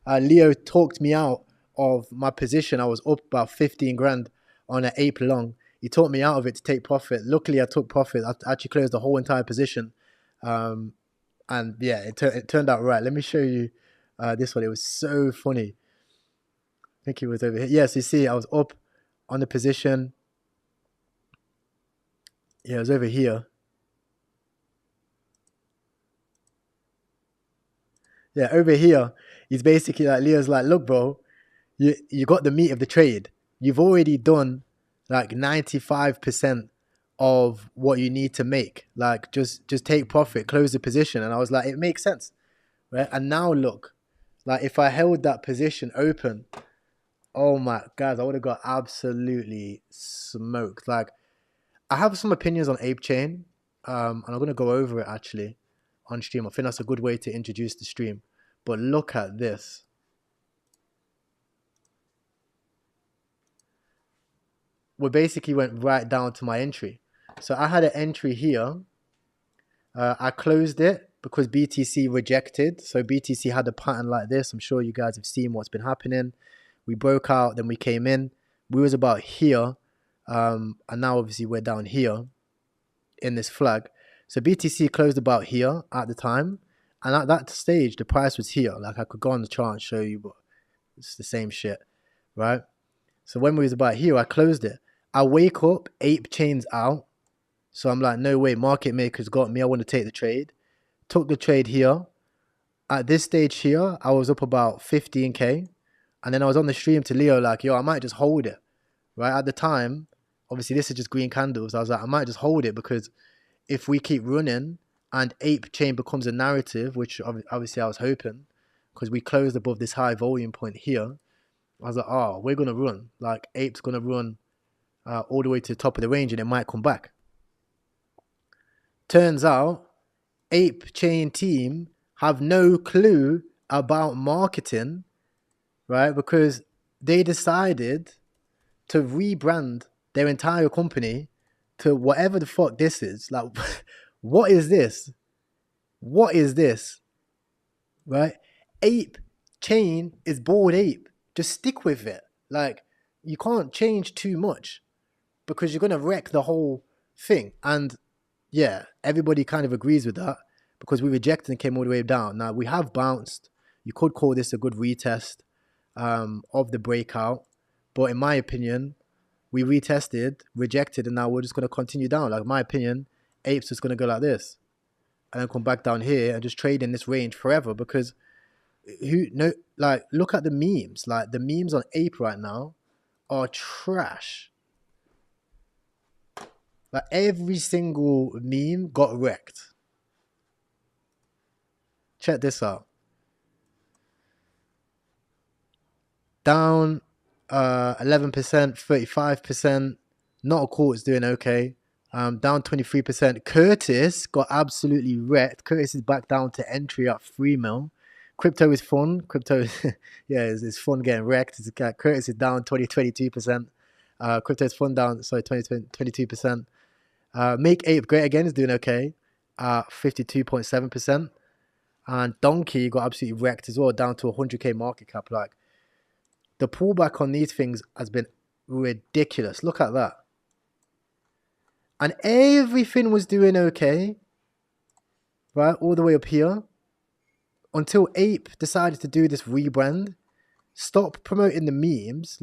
Leo talked me out of my position. I was up about 15 grand on an ape long. He talked me out of it to take profit. Luckily, I took profit. I actually closed the whole entire position. Um, and yeah, it turned out right. Let me show you this one. It was so funny. I think it was over here. Yes, you see, I was up on the position. Yeah, it was over here. Yeah, over here, he's basically like, Leo's like, look, bro, you got the meat of the trade. You've already done like 95% of what you need to make. Like just take profit, close the position. And I was like, it makes sense. Right. And now look, like if I held that position open, oh my guys, I would have got absolutely smoked. Like I have some opinions on Ape Chain. And I'm gonna go over it actually on stream. I think that's a good way to introduce the stream. But look at this. We basically went right down to my entry. So I had an entry here. I closed it because BTC rejected. So BTC had a pattern like this. I'm sure you guys have seen what's been happening. We broke out, then we came in. We was about here. And now obviously we're down here in this flag. So BTC closed about here at the time. And at that stage, the price was here. Like I could go on the chart and show you, but it's the same shit, right? So when we was about here, I closed it. I wake up, Ape Chain's out. So I'm like, no way, market makers got me. I want to take the trade. Took the trade here. At this stage here, I was up about 15K. And then I was on the stream to Leo like, yo, I might just hold it. Right? At the time, obviously this is just green candles. I was like, I might just hold it because if we keep running and Ape Chain becomes a narrative, which obviously I was hoping, because we closed above this high volume point here, I was like, oh, we're going to run. Like Ape's going to run all the way to the top of the range and it might come back. Turns out, Ape Chain team have no clue about marketing, right? Because they decided to rebrand their entire company to whatever the fuck this is. Like, what is this? What is this? Right? Ape Chain is Bored Ape. Just stick with it. Like, you can't change too much because you're going to wreck the whole thing. And yeah, everybody kind of agrees with that because we rejected and came all the way down. Now, we have bounced. You could call this a good retest of the breakout. But in my opinion, we retested, rejected, and now we're just going to continue down. Like, in my opinion, Ape's just going to go like this. And then come back down here and just trade in this range forever because look at the memes. Like, the memes on Ape right now are trash. Like, every single meme got wrecked. Check this out. Down 11%, 35%. Not a Court is doing okay. Down 23%. Curtis got absolutely wrecked. Curtis is back down to entry at 3 mil. Crypto is fun. Crypto, yeah, it's fun getting wrecked. Curtis is down 22%. Crypto is fun down, 22%. Make Ape Great Again is doing okay, 52.7%. And Donkey got absolutely wrecked as well, down to 100K market cap. Like, the pullback on these things has been ridiculous. Look at that. And everything was doing okay, right, all the way up here, until Ape decided to do this rebrand. Stop promoting the memes.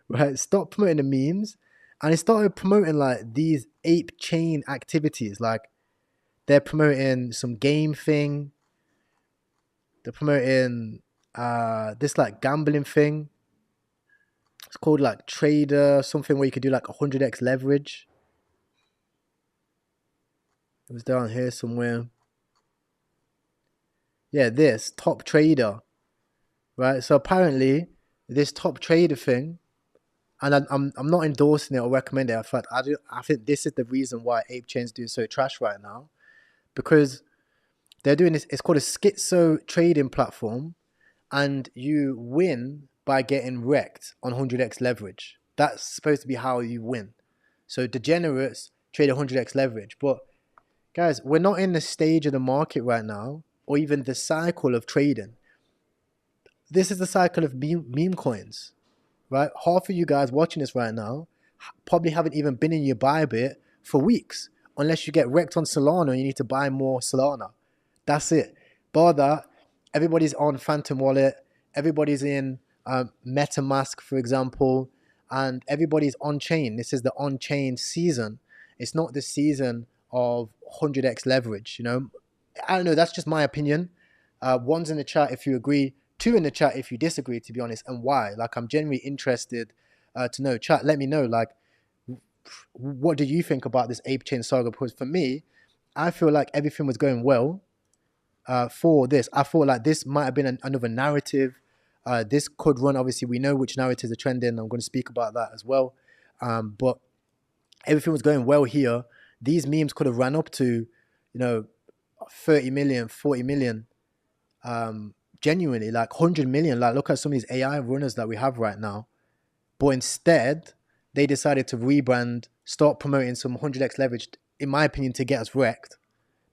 Right, stop promoting the memes. And it started promoting like these Ape Chain activities. Like, they're promoting some game thing. They're promoting this like gambling thing. It's called like Trader, something where you could do like 100x leverage. It was down here somewhere. Yeah, this Top Trader, right? So apparently this Top Trader thing, and I'm not endorsing it or recommending it. In fact, I think this is the reason why Ape Chain's doing so trash right now, because they're doing this. It's called a schizo trading platform, and you win by getting wrecked on 100x leverage. That's supposed to be how you win. So degenerates trade 100x leverage. But guys, we're not in the stage of the market right now, or even the cycle of trading, This is the cycle of meme coins, right? Half of you guys watching this right now probably haven't even been in your Bybit for weeks, unless you get wrecked on Solana and you need to buy more Solana. That's it. Bar that, everybody's on Phantom Wallet, everybody's in MetaMask, for example, and everybody's on chain. This is the on chain season. It's not the season of 100x leverage. You know, I don't know. That's just my opinion. One's in the chat if you agree, two in the chat if you disagree, to be honest, and why. Like, I'm genuinely interested to know. Chat, let me know. Like, what do you think about this ape chain saga? Because for me, I feel like everything was going well for this. I feel like this might have been another narrative. This could run. Obviously, we know which narratives are trending. I'm going to speak about that as well. But everything was going well here. These memes could have ran up to, you know, 30 million, 40 million. Genuinely, like 100 million. Like, look at some of these AI runners that we have right now. But instead, they decided to rebrand, start promoting some 100x leverage, in my opinion, to get us wrecked.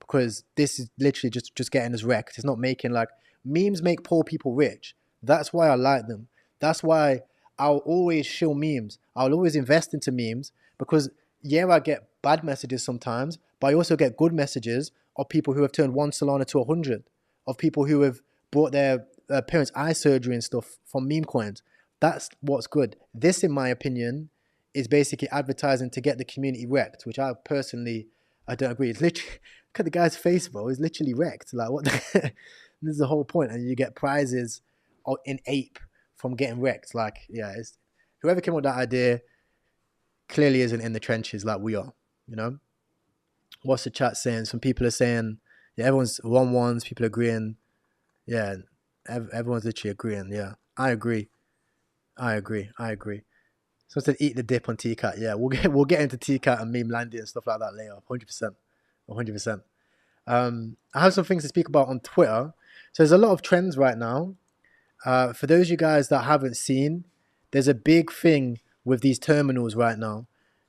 Because this is literally just getting us wrecked. It's not making, like, memes make poor people rich. That's why I like them. That's why I'll always shill memes. I'll always invest into memes because, yeah, I get bad messages sometimes, but I also get good messages of people who have turned one Solana to 100, of people who have bought their parents' eye surgery and stuff from meme coins. That's what's good. This, in my opinion, is basically advertising to get the community wrecked, which I personally, I don't agree. It's literally, look at the guy's face, bro. He's literally wrecked. Like, what the this is the whole point. And you get prizes in ape from getting wrecked. Like, yeah, it's, whoever came up with that idea clearly isn't in the trenches like we are, you know? What's the chat saying? Some people are saying, yeah, everyone's ones, people agreeing. Yeah, everyone's literally agreeing. Yeah, I agree. So I said eat the dip on TCAT. Yeah, we'll get into TCAT and meme landing and stuff like that later. 100%. I have some things to speak about on Twitter. So there's a lot of trends right now. For those of you guys that haven't seen, there's a big thing with these terminals right now.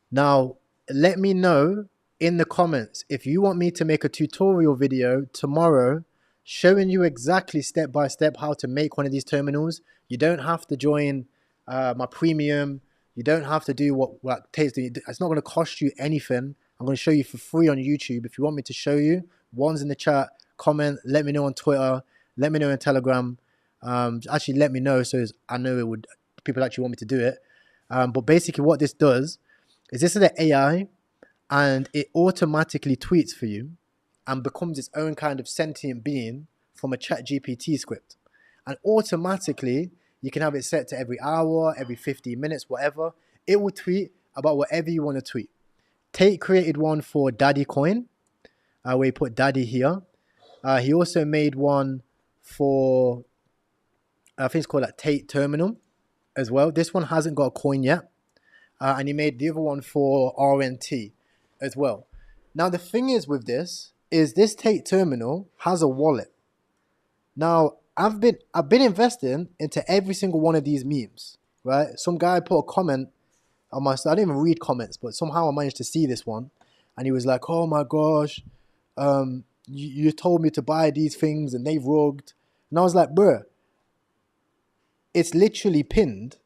Now, let me know in the comments if you want me to make a tutorial video tomorrow showing you exactly step by step how to make one of these terminals. You don't have to join my premium. You don't have to do what takes. It's not going to cost you anything. I'm going to show you for free on YouTube. If you want me to show you, one's in the chat, comment, let me know on Twitter, let me know on Telegram. Actually, let me know so I know it would. People actually want me to do it. But basically, what this does is this is an AI, and it automatically tweets for you and becomes its own kind of sentient being from a ChatGPT script. And automatically, you can have it set to every hour, every 15 minutes, whatever. It will tweet about whatever you want to tweet. Tate created one for Daddy Coin, where he put Daddy here. He also made one for, I think it's called like Tate Terminal as well. This one hasn't got a coin yet. And he made the other one for RNT as well. Now, the thing is with this Tate Terminal has a wallet. Now, I've been investing into every single one of these memes, right? Some guy put a comment on my, I didn't even read comments, but somehow I managed to see this one. And he was like, oh my gosh, you told me to buy these things and they've rugged. And I was like, bruh, it's literally pinned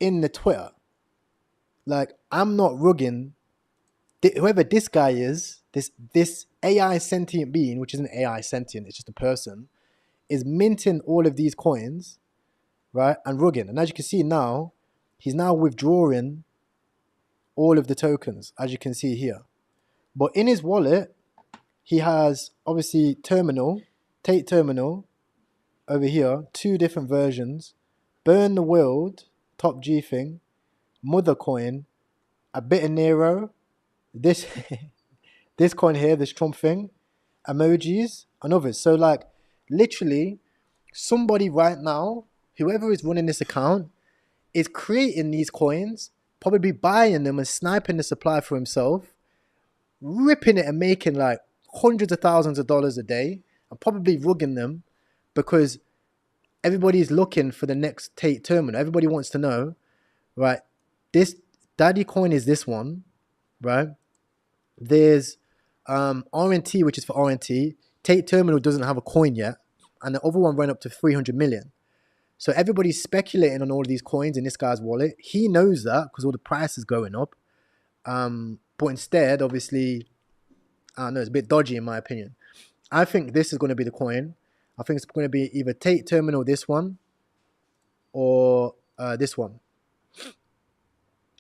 in the Twitter. Like, I'm not rugging. Whoever this guy is, this AI sentient being, which isn't AI sentient, it's just a person, is minting all of these coins, right? And rugging. And as you can see now, he's now withdrawing all of the tokens, as you can see here. But in his wallet, he has obviously Tate Terminal over here, two different versions. Burn the World, top G thing, Mother Coin, a bit of Nero, this this coin here, this Trump thing, emojis, and others. So like literally somebody right now, whoever is running this account, is creating these coins, probably buying them and sniping the supply for himself, ripping it and making like hundreds of thousands of dollars a day, and probably rugging them because everybody's looking for the next Tate Terminal. Everybody wants to know, right? This Daddy coin is this one, right? There's RNT, which is for RNT. Tate Terminal doesn't have a coin yet, and the other one ran up to 300 million. So everybody's speculating on all of these coins in this guy's wallet. He knows that because all the price is going up. But instead, obviously, I don't know, it's a bit dodgy in my opinion. I think this is going to be the coin. I think it's going to be either Tate Terminal, this one, or this one.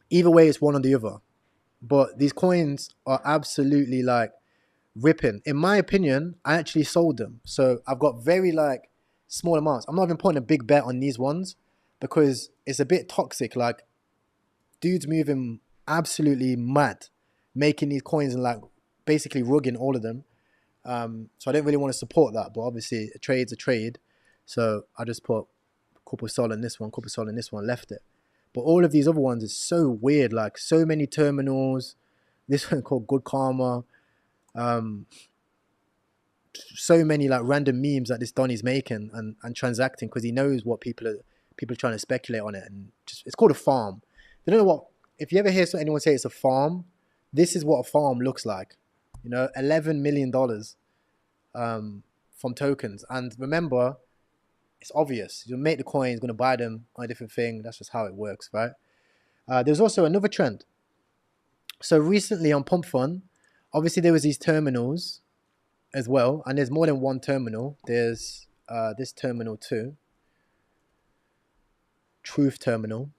Either way, it's one or the other. But these coins are absolutely like ripping. In my opinion, I actually sold them. So I've got very like small amounts. I'm not even putting a big bet on these ones because it's a bit toxic. Like dudes moving absolutely mad, making these coins and like basically rugging all of them. So I don't really want to support that, but obviously a trade's a trade. So I just put a couple sol in this one, couple sol in this one, left it. But all of these other ones is so weird, like so many terminals. This one called Good Karma. So many like random memes that this Donny's making and transacting because he knows what people are trying to speculate on it, and just it's called a farm. You don't know what, if you ever hear anyone say it's a farm, this is what a farm looks like. You know, $11 million from tokens. And remember, it's obvious. You make the coins, going to buy them on a different thing. That's just how it works, right? There's also another trend. So recently on Pump Fun, obviously there was these terminals as well. And there's more than one terminal. There's this terminal too. Truth terminal.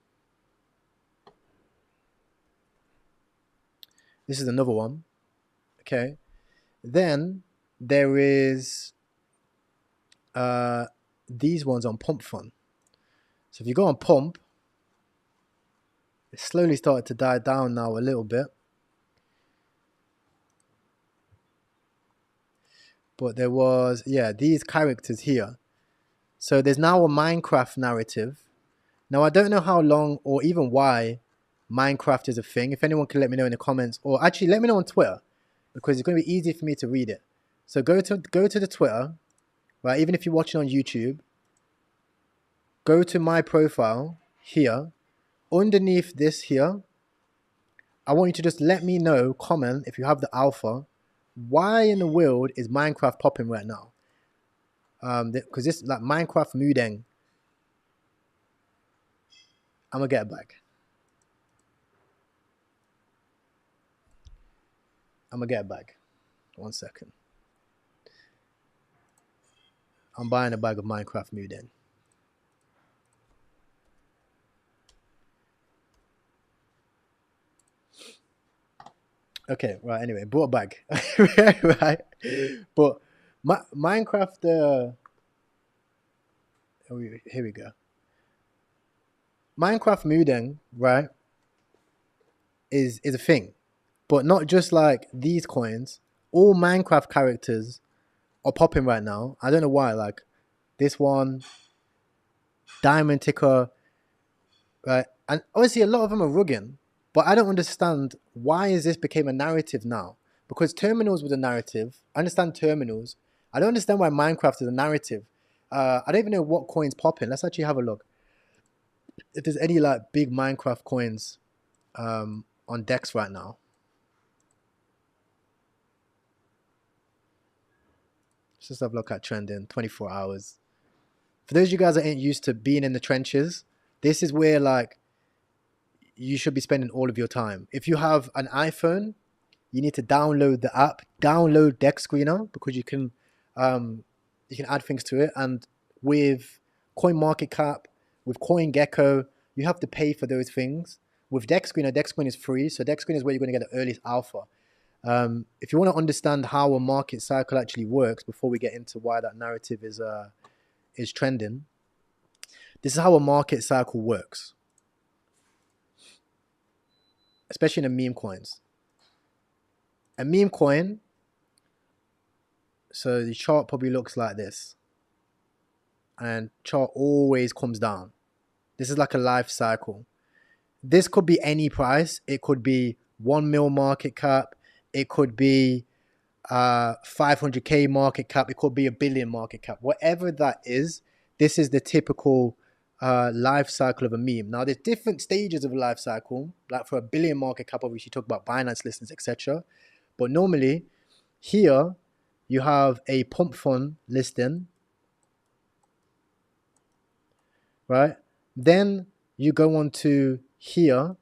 This is another one. Okay. Then there is these ones on Pump Fun. So if you go on Pump, it slowly started to die down now a little bit. But there was, yeah, these characters here. So there's now a Minecraft narrative. Now I don't know how long or even why Minecraft is a thing. If anyone can let me know in the comments, or actually let me know on Twitter, because it's going to be easy for me to read it. So go to the Twitter, right? Even if you're watching on YouTube, go to my profile here. Underneath this here, I want you to just let me know, comment if you have the alpha, why in the world is Minecraft popping right now? Because this like Minecraft Mudeng. I'm gonna get it back. I'm gonna get it back. 1 second. I'm buying a bag of Minecraft Mudeng. Okay, right. Anyway, brought a bag. Right, but Minecraft. Here we go. Minecraft Mudeng, right, is a thing, but not just like these coins. All Minecraft characters are popping right now. I don't know why. Like this one, Diamond Ticker, right, and obviously a lot of them are rugging. But I don't understand why is this became a narrative now? Because terminals was a narrative. I understand terminals. I don't understand why Minecraft is a narrative. I don't even know what coins popping. Let's actually have a look. If there's any like big Minecraft coins on decks right now. Let's just have a look at trending 24 hours. For those of you guys that ain't used to being in the trenches, this is where like you should be spending all of your time. If you have an iPhone, you need to download the app, download Deck Screener, because you can add things to it. And with CoinMarketCap, with CoinGecko, you have to pay for those things. With Deck Screener is free, so Deck Screener is where you're going to get the earliest alpha. If you want to understand how a market cycle actually works, before we get into why that narrative is trending, this is how a market cycle works, especially in the meme coins. A meme coin, so the chart probably looks like this, and chart always comes down. This is like a life cycle. This could be any price. It could be 1 mil market cap. It could be 500k market cap. It could be a billion market cap. Whatever that is, this is the typical life cycle of a meme. Now, there's different stages of a life cycle. Like for a billion market cap, obviously, you talk about Binance listings, etc. But normally, here, you have a pump fund listing. right? Then you go on to here,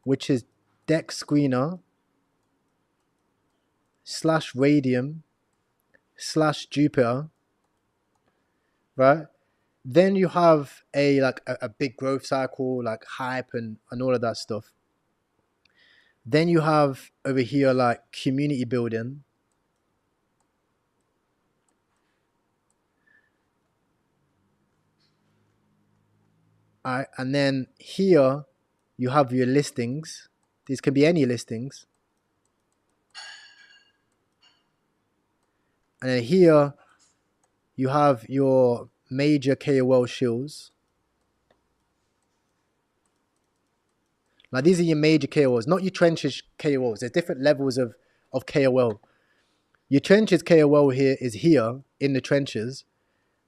which is deck screener / radium / Jupiter, right? Then you have a big growth cycle, like hype and all of that stuff. Then you have over here like community building. All right, and then here you have your listings. These can be any listings. And then here you have your major KOL shills. Now these are your major KOLs, not your trenches KOLs. There's different levels of KOL. Your trenches KOL here is here in the trenches.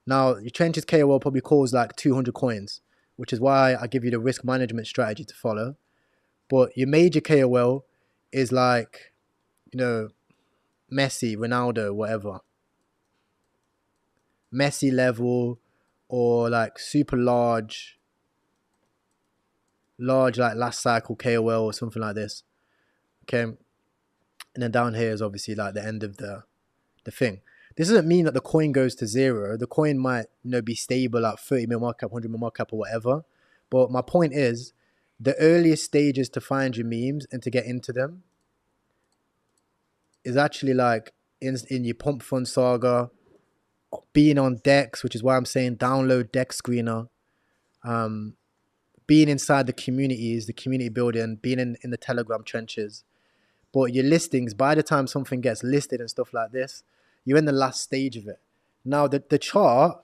Now your trenches KOL probably calls like 200 coins, which is why I give you the risk management strategy to follow. But your major KOL is like, you know, Messi, Ronaldo, whatever. Messi level, or like super large like last cycle KOL or something like this. Okay. And then down here is obviously like the end of the thing. This doesn't mean that the coin goes to zero. The coin might, be stable at 30 mil market cap, 100 mil market cap or whatever. But my point is, the earliest stages to find your memes and to get into them is actually like in your pump fund saga, being on decks, which is why I'm saying download deck screener, being inside the communities, the community building, being in the Telegram trenches. But your listings, by the time something gets listed and stuff like this, you're in the last stage of it. Now the chart,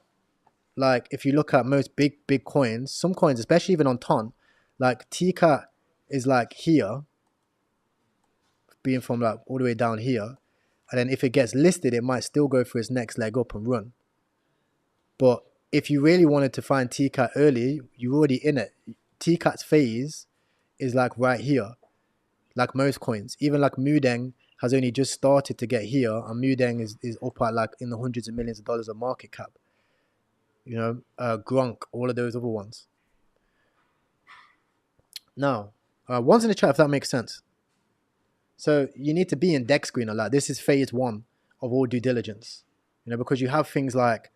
like if you look at most big coins, some coins, especially even on Ton, like TCAT is like here, being from like all the way down here. And then if it gets listed, it might still go for its next leg up and run. But if you really wanted to find TCAT early, you're already in it. TCAT's phase is like right here, like most coins. Even like Mudeng has only just started to get here, and Mudeng is up at like in the hundreds of millions of dollars of market cap. Grunk, all of those other ones. Now, one's in the chat if that makes sense. So you need to be in deck screener. Like this is phase 1 of all due diligence. Because you have things like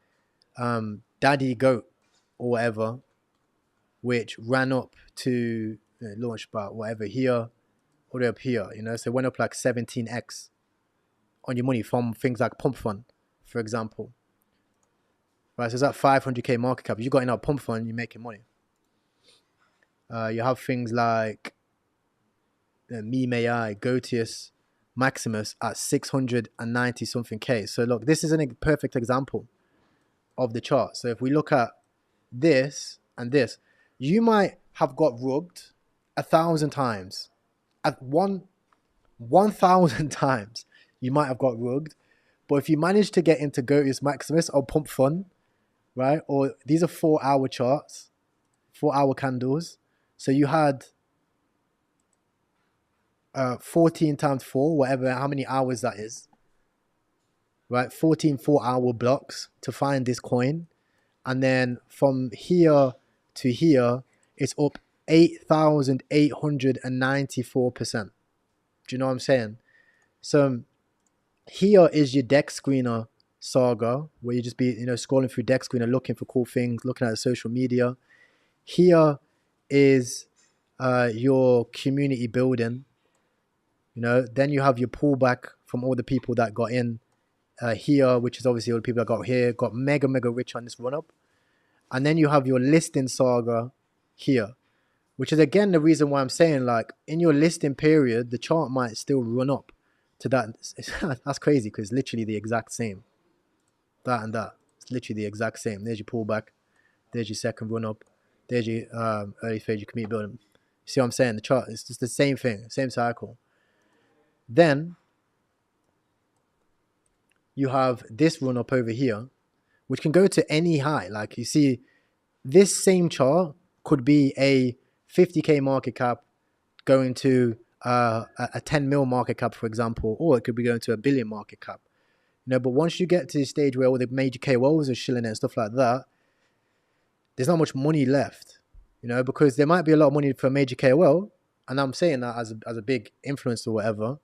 Daddy Goat or whatever, which ran up to launch about whatever here, all the way up here. So it went up like 17x on your money from things like Pump Fund, for example. Right, so it's at 500k market cap. If you got in our Pump Fund, you're making money. You have things like Meme AI, Gotius, Maximus at 690 something K. So look, this is a perfect example of the chart. So if we look at this and this, you might have got rugged 1,000 times. At 1,000 times, you might have got rugged. But if you manage to get into Gotius Maximus or Pump Fund, right? Or these are 4-hour charts, 4-hour candles. So you had 14 times 4, whatever, how many hours that is, right? 14 4-hour blocks to find this coin. And then from here to here, it's up 8,894%. Do you know what I'm saying? So here is your deck screener saga, where you just be, scrolling through deck screener, looking for cool things, looking at social media. Here is your community building. Then you have your pullback from all the people that got in here, which is obviously all the people that got here, got mega rich on this run up. And then you have your listing saga here, which is again the reason why I'm saying, like, in your listing period, the chart might still run up to that. That's crazy because it's literally the exact same. That and that. It's literally the exact same. There's your pullback. There's your second run up. There's your early phase, your community building. You see what I'm saying? The chart, it's just the same thing, same cycle. Then you have this run up over here, which can go to any high. Like you see, this same chart could be a 50k market cap going to a 10 mil market cap, for example, or it could be going to a billion market cap. But once you get to the stage where all the major KOLs are shilling it and stuff like that, there's not much money left, you know, because there might be a lot of money for a major KOL, and I'm saying that as a big influencer or whatever,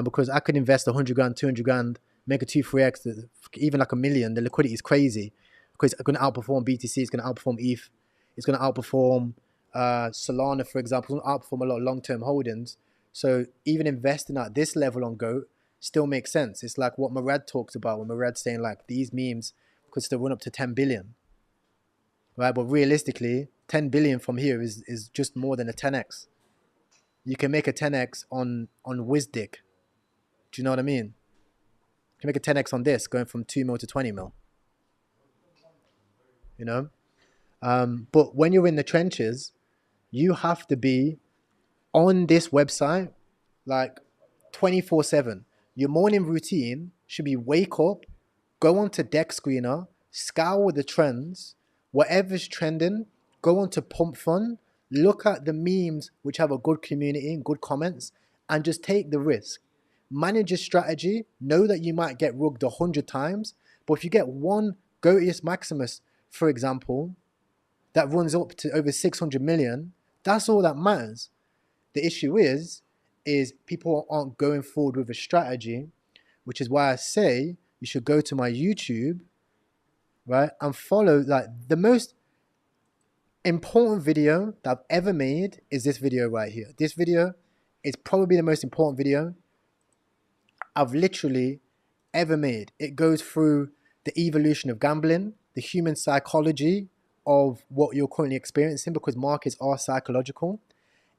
because I could invest 100 grand, 200 grand, make a 2-3x, even like a million. The liquidity is crazy because it's going to outperform BTC, it's going to outperform ETH, it's going to outperform Solana, for example, it's going to outperform a lot of long-term holdings. So even investing at this level on GOAT still makes sense. It's like what Murad talks about when Murad's saying like these memes could still run up to 10 billion, right? But realistically, 10 billion from here is just more than a 10x. You can make a 10x on WizDig. Do you know what I mean? You can make a 10x on this, going from 2 mil to 20 mil. You know? But when you're in the trenches, you have to be on this website like 24/7. Your morning routine should be wake up, go onto Deck Screener, scour the trends, whatever's trending, go onto Pump Fun, look at the memes which have a good community and good comments, and just take the risk. Manage your strategy, know that you might get rugged 100 times, but if you get one Gotius Maximus, for example, that runs up to over 600 million, that's all that matters. The issue is people aren't going forward with a strategy, which is why I say you should go to my YouTube, right, and follow. Like, the most important video that I've ever made is this video right here. This video is probably the most important video I've literally ever made. It goes through the evolution of gambling, the human psychology of what you're currently experiencing, because markets are psychological.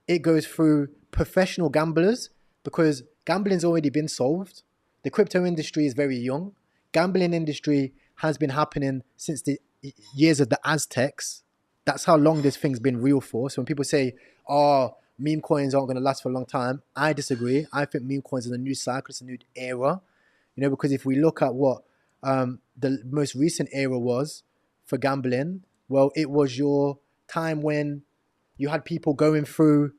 It goes through professional gamblers, because gambling's already been solved. The crypto industry is very young. Gambling industry has been happening since the years of the Aztecs. That's how long this thing's been real for. So when people say, oh, meme coins aren't going to last for a long time, I disagree. I think meme coins are a new cycle, it's a new era. You know, because if we look at what the most recent era was for gambling, well, it was your time when you had people going through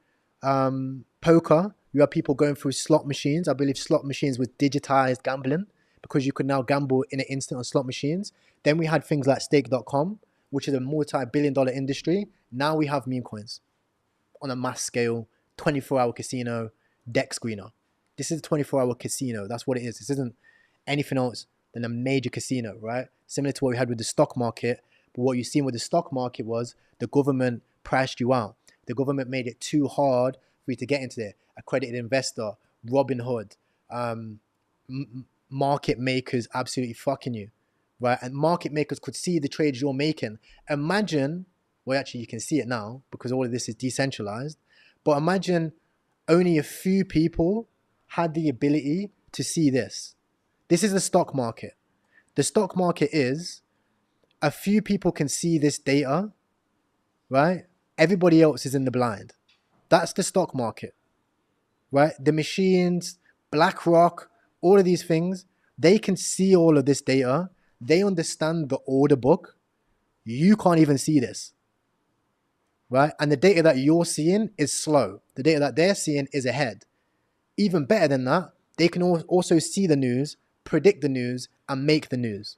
poker, you had people going through slot machines. I believe slot machines was digitized gambling, because you could now gamble in an instant on slot machines. Then we had things like stake.com, which is a multi-billion-dollar industry. Now we have meme coins on a mass scale, 24-hour casino, Deck Screener. This is a 24-hour casino. That's what it is. This isn't anything else than a major casino, right? Similar to what we had with the stock market. But what you've seen with the stock market was the government priced you out. The government made it too hard for you to get into there. Accredited investor, Robinhood, market makers absolutely fucking you, right? And market makers could see the trades you're making. Imagine, well, actually you can see it now because all of this is decentralized, but imagine only a few people had the ability to see this. This is the stock market. The stock market is a few people can see this data, right? Everybody else is in the blind. That's the stock market, right? The machines, BlackRock, all of these things, they can see all of this data. They understand the order book. You can't even see this, right? And the data that you're seeing is slow. The data that they're seeing is ahead. Even better than that, they can also see the news, predict the news, and make the news.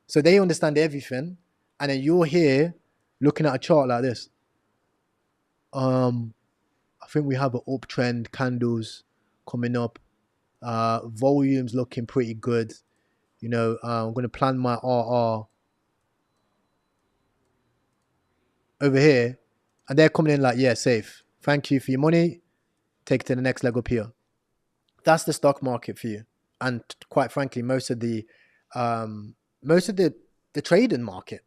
So they understand everything, and then you're here looking at a chart like this. I think we have an uptrend, candles coming up, volumes looking pretty good. You know, I'm going to plan my RR over here, and they're coming in like, yeah, safe. Thank you for your money. Take it to the next leg up here. That's the stock market for you. And quite frankly, most of the trading market,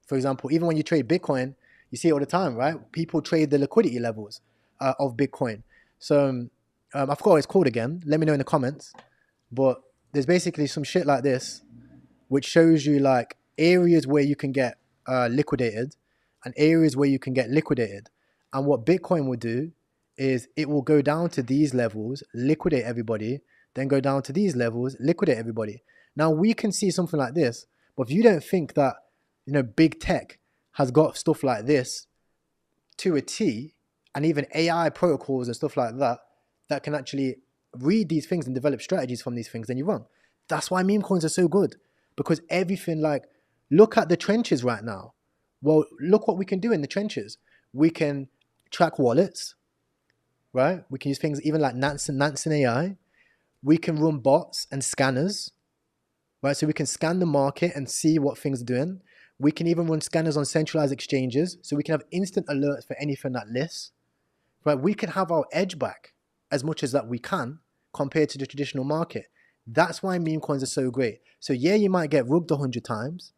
for example, even when you trade Bitcoin, you see it all the time, right? People trade the liquidity levels of Bitcoin. So I forgot what it's called again. Let me know in the comments. But there's basically some shit like this, which shows you like areas where you can get liquidated and areas where you can get liquidated. And what Bitcoin will do is it will go down to these levels, liquidate everybody, then go down to these levels, liquidate everybody. Now we can see something like this, but if you don't think that, you know, big tech has got stuff like this to a T, and even AI protocols and stuff like that, that can actually read these things and develop strategies from these things, then you're wrong. That's why meme coins are so good, because everything, like, look at the trenches right now. Well, look what we can do in the trenches. We can track wallets, right? We can use things even like Nansen AI. We can run bots and scanners, right? So we can scan the market and see what things are doing. We can even run scanners on centralized exchanges, so we can have instant alerts for anything that lists, right? We can have our edge back as much as that we can compared to the traditional market. That's why meme coins are so great. So yeah, you might get rugged 100 times,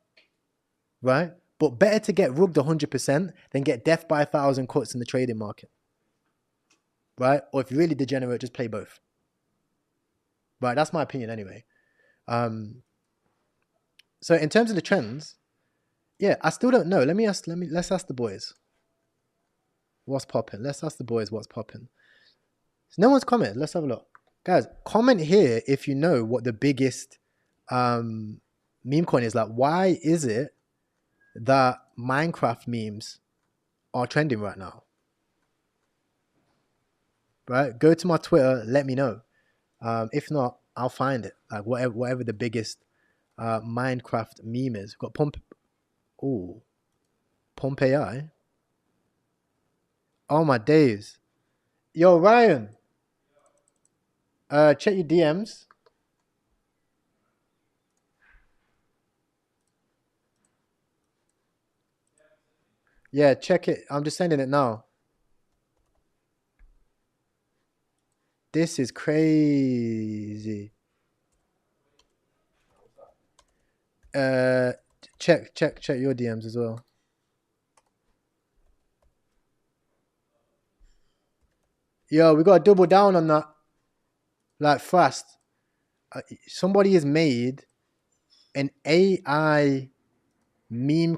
right? But better to get rugged 100% than get death by 1,000 cuts in the trading market, right? Or if you're really degenerate, just play both, right? That's my opinion anyway. So in terms of the trends, yeah, I still don't know. Let's ask the boys what's popping. Let's ask the boys what's popping. So no one's commented. Let's have a look, guys. Comment here if you know what the biggest meme coin is. Like, why is it that Minecraft memes are trending right now? Right, go to my Twitter. Let me know. If not, I'll find it. Like whatever the biggest Minecraft meme is. We've got Pump AI. Oh my days. Yo, Ryan. Check your DMs. Yeah, check it. I'm just sending it now. This is crazy. Check your DMs as well. Yo, we gotta double down on that. Like fast. Somebody has made an AI meme